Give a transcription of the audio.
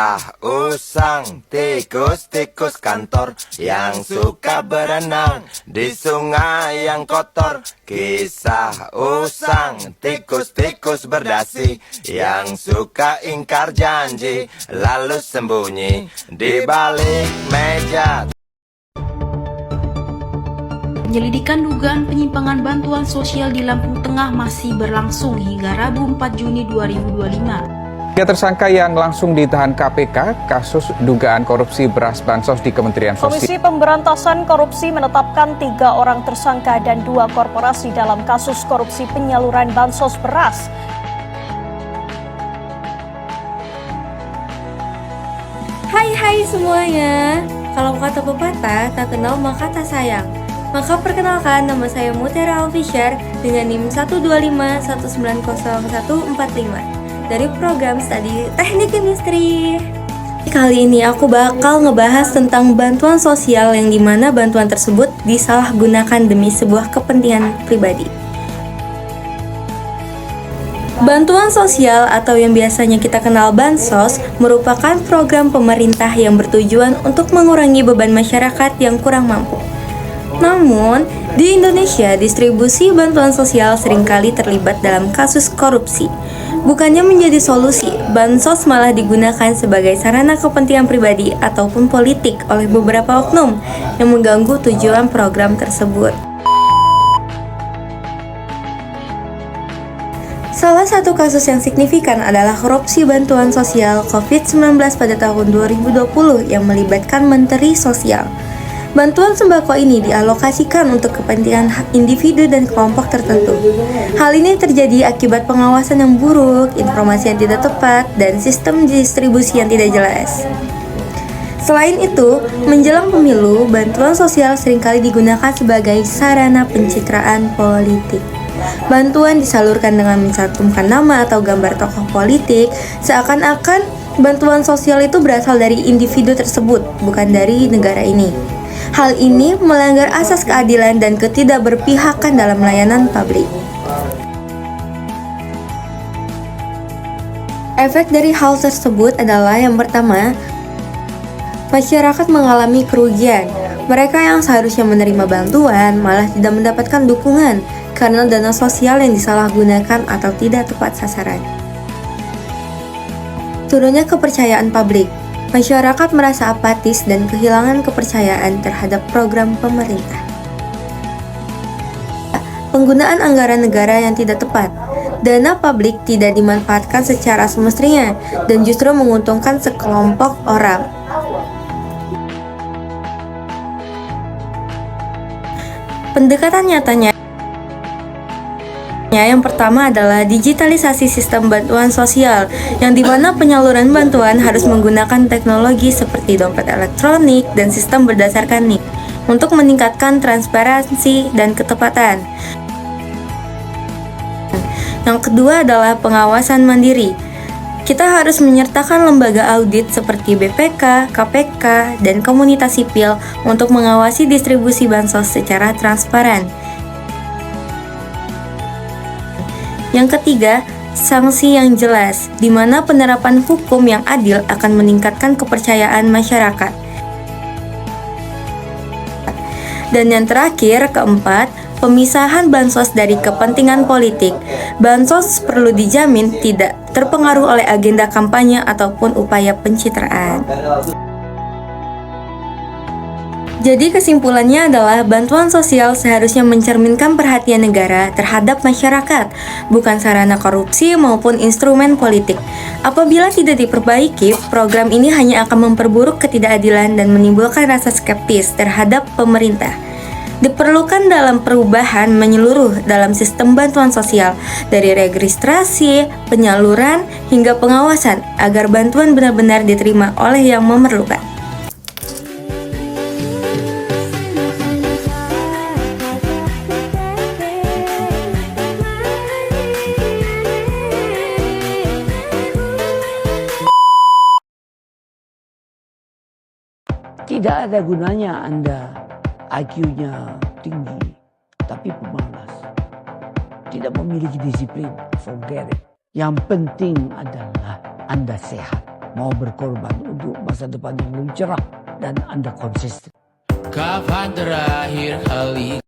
Kisah usang tikus-tikus kantor yang suka berenang di sungai yang kotor. Kisah usang tikus-tikus berdasi yang suka ingkar janji lalu sembunyi di balik meja. Penyelidikan dugaan penyimpangan bantuan sosial di Lampung Tengah masih berlangsung hingga Rabu 4 Juni 2025. 3 tersangka yang langsung ditahan KPK kasus dugaan korupsi beras bansos di Kementerian Sosial. Komisi Pemberantasan Korupsi menetapkan 3 orang tersangka dan 2 korporasi dalam kasus korupsi penyaluran bansos beras. Hai semuanya. Kalau kata pepatah, tak kenal maka tak sayang. Maka perkenalkan, nama saya Mutiara Alfisher dengan NIM 125190145 dari program studi Teknik Industri. Kali ini aku bakal ngebahas tentang bantuan sosial yang dimana bantuan tersebut disalahgunakan demi sebuah kepentingan pribadi. Bantuan sosial atau yang biasanya kita kenal bansos merupakan program pemerintah yang bertujuan untuk mengurangi beban masyarakat yang kurang mampu. Namun, di Indonesia distribusi bantuan sosial seringkali terlibat dalam kasus korupsi. Bukannya menjadi solusi, bansos malah digunakan sebagai sarana kepentingan pribadi ataupun politik oleh beberapa oknum yang mengganggu tujuan program tersebut. Salah satu kasus yang signifikan adalah korupsi bantuan sosial COVID-19 pada tahun 2020 yang melibatkan Menteri Sosial. Bantuan sembako ini dialokasikan untuk kepentingan individu dan kelompok tertentu. Hal ini terjadi akibat pengawasan yang buruk, informasi yang tidak tepat, dan sistem distribusi yang tidak jelas. Selain itu, menjelang pemilu, bantuan sosial seringkali digunakan sebagai sarana pencitraan politik. Bantuan disalurkan dengan mencantumkan nama atau gambar tokoh politik, seakan-akan bantuan sosial itu berasal dari individu tersebut, bukan dari negara ini. Hal ini melanggar asas keadilan dan ketidakberpihakan dalam layanan publik. Efek dari hal tersebut adalah yang pertama, masyarakat mengalami kerugian. Mereka yang seharusnya menerima bantuan malah tidak mendapatkan dukungan karena dana sosial yang disalahgunakan atau tidak tepat sasaran. Turunnya kepercayaan publik. Masyarakat merasa apatis dan kehilangan kepercayaan terhadap program pemerintah. Penggunaan anggaran negara yang tidak tepat. Dana publik tidak dimanfaatkan secara semestinya dan justru menguntungkan sekelompok orang. Pendekatan nyatanya yang pertama adalah digitalisasi sistem bantuan sosial, yang dimana penyaluran bantuan harus menggunakan teknologi seperti dompet elektronik dan sistem berdasarkan NIK untuk meningkatkan transparansi dan ketepatan. Yang kedua adalah pengawasan mandiri. Kita harus menyertakan lembaga audit seperti BPK, KPK, dan komunitas sipil untuk mengawasi distribusi bansos secara transparan. Yang ketiga, sanksi yang jelas, di mana penerapan hukum yang adil akan meningkatkan kepercayaan masyarakat. Dan yang terakhir, keempat, pemisahan bansos dari kepentingan politik. Bansos perlu dijamin tidak terpengaruh oleh agenda kampanye ataupun upaya pencitraan. Jadi kesimpulannya adalah bantuan sosial seharusnya mencerminkan perhatian negara terhadap masyarakat, bukan sarana korupsi maupun instrumen politik. Apabila tidak diperbaiki, program ini hanya akan memperburuk ketidakadilan dan menimbulkan rasa skeptis terhadap pemerintah. Diperlukan dalam perubahan menyeluruh dalam sistem bantuan sosial, dari registrasi, penyaluran, hingga pengawasan, agar bantuan benar-benar diterima oleh yang memerlukan. Tidak ada gunanya Anda IQ-nya tinggi, tapi pemalas. Tidak memiliki disiplin, forget it. Yang penting adalah Anda sehat. mau berkorban untuk masa depan yang lebih cerah dan Anda konsisten. Kapan terakhir kali